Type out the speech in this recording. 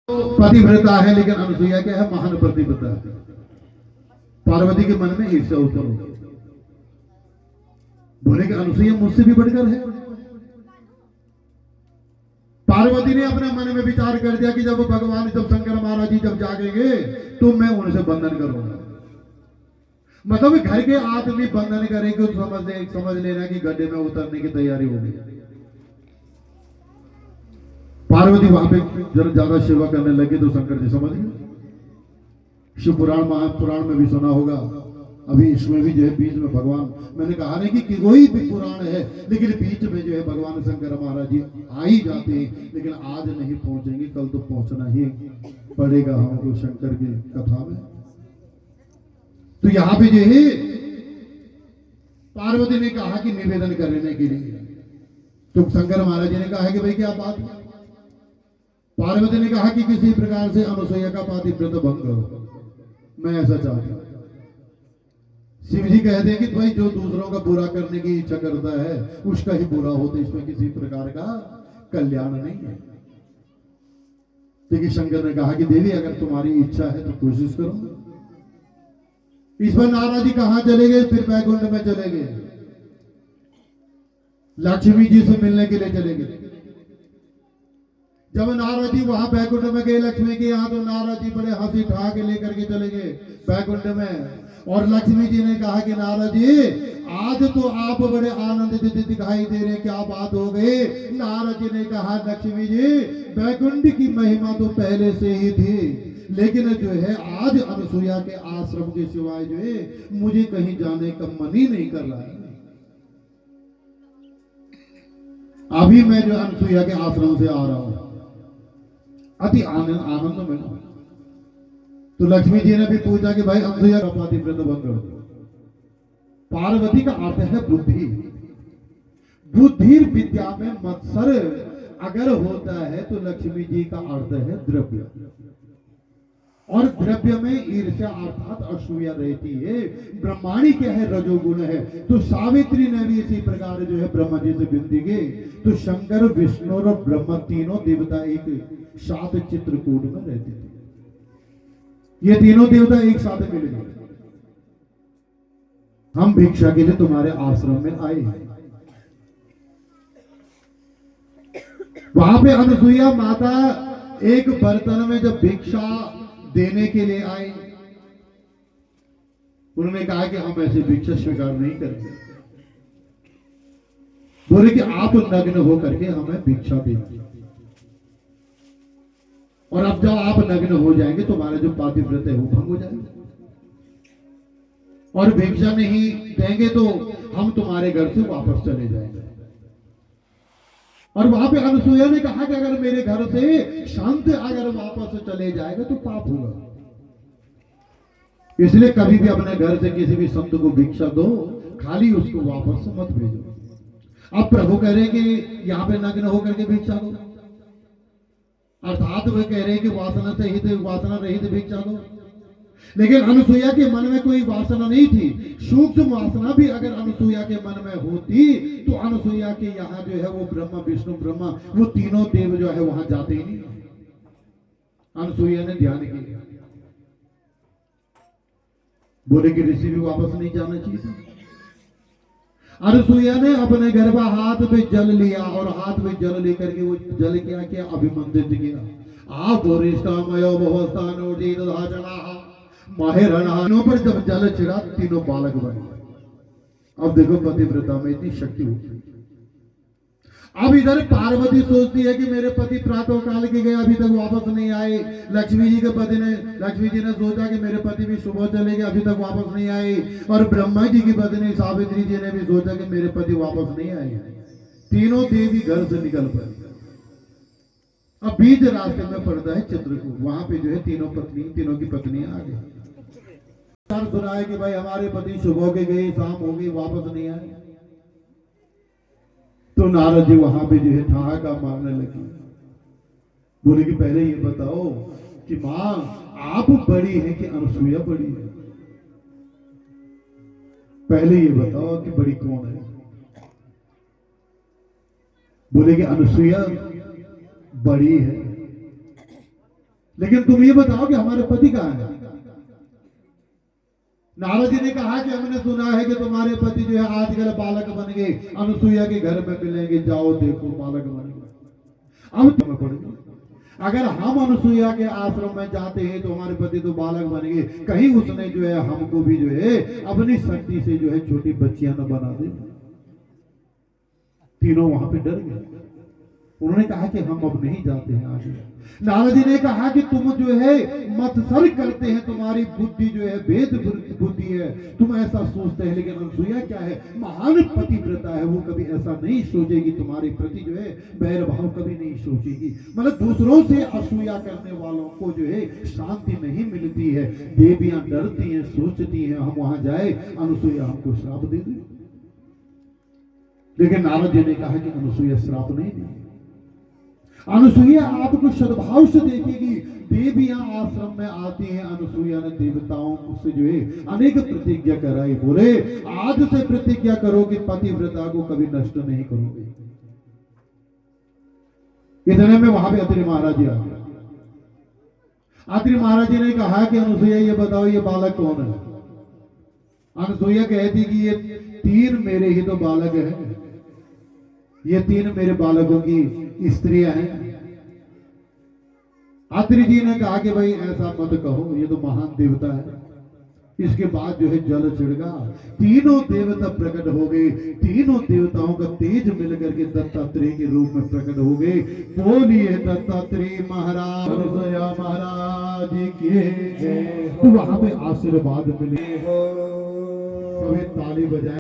पतिव्रता है, लेकिन अनुसुईया क्या है, महान पतिव्रता है। पार्वती के मन में ईर्ष्या उत्पन्न हो गई, बोले कि अनुसुईया मुझसे भी बढ़कर है। पार्वती ने अपने मन में विचार कर दिया कि जब भगवान, जब शंकर महाराज जी जब जागेंगे तो मैं उनसे बंधन करूंगा। मतलब घर के आदमी बंधन करेंगे तो समझ लेना कि गड्ढे में उतरने की तैयारी हो गई। पार्वती वहां पे जब ज्यादा सेवा करने लगी तो शंकर जी समझ गए। शिव पुराण, महापुराण में भी सुना होगा, अभी इसमें भी जो है बीच में भगवान, मैंने कहा नहीं कि कोई भी पुराण है, लेकिन बीच में जो है भगवान शंकर महाराज जी आ ही जाते हैं, लेकिन आज नहीं पहुंचेंगे, कल तो पहुंचना ही पड़ेगा हमको शंकर की कथा में। तो यहाँ पे जो है पार्वती ने कहा कि निवेदन करने के लिए, तो शंकर महाराज जी ने कहा कि भाई क्या बात है। पार्वती ने कहा कि किसी प्रकार से अनुसुईया का पातिव्रत भंग करो, मैं ऐसा चाहता हूं। शिव जी कहते हैं कि भाई जो दूसरों का बुरा करने की इच्छा करता है उसका ही बुरा होता है, इसमें किसी प्रकार का कल्याण नहीं है। लेकिन शंकर ने कहा कि देवी अगर तुम्हारी इच्छा है तो कोशिश करो। इस पर नारद जी कहां चले गए, फिर बैकुंठ में चले गए, लक्ष्मी जी से मिलने के लिए चले गए। जब नारद जी वहां बैकुंठ में गए लक्ष्मी के यहाँ, तो नारद जी बड़े हंसी ठहाके लेकर के चले गए बैकुंठ में। और लक्ष्मी जी ने कहा कि नारद जी आज तो आप बड़े आनंदित दिखाई दे रहे, क्या बात हो गई। नारद जी ने कहा लक्ष्मी जी बैकुंठ की महिमा तो पहले से ही थी, लेकिन जो है आज अनुसुईया के आश्रम के सिवाय जो है मुझे कहीं जाने का मन ही नहीं कर रहा है। अभी मैं जो अनुसुईया के आश्रम से आ रहा हूं, अति आनंद में। तो लक्ष्मी जी ने भी पूछा कि भाई अनुसुईया का पातिव्रत भंग कर दो। पार्वती का अर्थ है बुद्धि, बुद्धि विद्या में मत्सर अगर होता है तो लक्ष्मी जी का अर्थ है द्रव्य, और द्रव्य में ईर्ष्या अर्थात असूया रहती है। ब्रह्माणी क्या है, रजोगुण है। तो सावित्री ने भी इसी प्रकार जो है ब्रह्मा जी से विनती की, तो शंकर, विष्णु और ब्रह्मा तीनों देवता एक साथ चित्रकूट में रहते थे। ये तीनों देवता एक साथ मिल गए, हम भिक्षा के लिए तुम्हारे आश्रम में आए हैं। वहां पे अनुसुईया माता एक बर्तन में जब भिक्षा देने के लिए आए, उन्होंने कहा कि हम ऐसे भिक्षा स्वीकार नहीं करेंगे। बोले कि आप नग्न होकर के हमें भिक्षा देंगे, और अब जब आप नग्न हो जाएंगे तुम्हारा जो पातिव्रत है वो भंग हो जाएगा, और भिक्षा नहीं देंगे तो हम तुम्हारे घर से वापस चले जाएंगे। और वहां पे अनुसुईया ने कहा कि अगर मेरे घर से शांत अगर वापस चले जाएगा तो पाप होगा, इसलिए कभी भी अपने घर से किसी भी संत को भिक्षा दो, खाली उसको वापस मत भेजो। अब प्रभु कह रहे कि यहाँ पे नग्न होकर के भिक्षा दो, अर्थात वे कह रहे कि वासना रहित भिक्षा दो। लेकिन अनुसुईया के मन में कोई वासना नहीं थी। सूक्ष्म वासना भी अगर अनुसुईया के मन में होती तो अनुसुईया के यहाँ जो है वो ब्रह्मा, विष्णु, ब्रह्मा, वो तीनों देव जो है वहां जाते ही नहीं। अनुसुईया ने ध्यान किया, बोले कि ऋषि भी वापस नहीं जाना चाहिए। अनुसुईया ने अपने गर्भ हाथ पे जल लिया, और हाथ में जल लेकर के वो जल क्या किया, अभिमंत्रित किया। आप वरिष्ठामयो बहुस्थानो दीर्घाचनाः माहिरणों पर जब जल चिरा तीनों बालक बन गए। अब देखो पतिव्रता में इतनी शक्ति होती है। अब इधर पार्वती सोचती है कि मेरे पति प्रातः काल के गए, अभी तक वापस नहीं आए। लक्ष्मी जी ने सोचा कि मेरे पति भी सुबह चले गए, अभी तक वापस नहीं आए। और ब्रह्मा जी की पत्नी सावित्री जी ने भी सोचा कि मेरे पति वापस नहीं आए। तीनों देवी घर से निकल पड़ी। अब बीच रास्ते में पड़ता है चित्रकूट, वहां पे जो है तीनों की पत्नियां आ गई। सुनाए कि भाई हमारे पति सुबह के गए, शाम हो गई, वापस नहीं आए। तो नारद जी वहां पे जो है ठहाका मारने लगे, बोले कि पहले ये बताओ कि मां आप बड़ी है कि अनुसुईया बड़ी है, पहले ये बताओ कि बड़ी कौन है। बोले कि अनुसुईया बड़ी है। लेकिन तुम ये बताओ कि हमारे पति कहाँ है? नारद जी ने कहा कि हमने सुना है कि तुम्हारे पति जो है आजकल बालक बन गए, अनुसुईया के घर में मिलेंगे, जाओ देखो बालक बन गए। अब तुम्हें पड़ गई, अगर हम अनुसुईया के आश्रम में जाते हैं तो हमारे पति तो बालक बन गए, कहीं उसने जो है हमको भी जो है अपनी शक्ति से जो है छोटी बच्चियां न बना दे। तीनों वहां पे डर गए। उन्होंने कहा कि हम अब नहीं जाते हैं आगे। नारद जी ने कहा कि तुम जो है मत्सर करते हैं, तुम्हारी बुद्धि जो है भेद बुद्धि है, तुम ऐसा सोचते हैं, लेकिन अनुसुईया क्या है, महान पतिव्रता है, वो कभी ऐसा नहीं सोचेगी तुम्हारे प्रति जो है बैर भाव कभी नहीं सोचेगी। मतलब दूसरों से असूया करने वालों को जो है शांति नहीं मिलती है, देवियां डरती हैं, सोचती हैं हम वहां जाए अनुसुईया हमको श्राप दे दे। लेकिन नारद जी ने कहा कि अनुसुईया श्राप नहीं दी, अनुसुईया आपको सद्भाव से देखेगी। देवियां आश्रम में आती हैं, अनुसुईया ने देवताओं से जो है अनेक प्रतिज्ञा कराई, बोले आज से प्रतिज्ञा करो कि पतिव्रता को कभी नष्ट नहीं करोगे। इतने में वहां पे अत्रि महाराज जी आ गए। अत्रि महाराज जी ने कहा कि अनुसुईया ये बताओ ये बालक कौन है? अनुसुईया कहती कि ये तीन मेरे ही तो बालक है, ये तीन मेरे बालकों की स्त्रियां हैं। अत्रि जी ने कहा कि भाई ऐसा मत कहो, ये तो महान देवता है। इसके बाद जो है जल छिड़का, तीनों देवता प्रकट हो गए, तीनों देवताओं का तेज मिलकर के दत्तात्रेय के रूप में प्रकट हो गए। बोलिए दत्तात्रेय महाराज अनुसुईया महाराज की जय। तो वहां पे आशीर्वाद मिले, सभी ताली बजाए।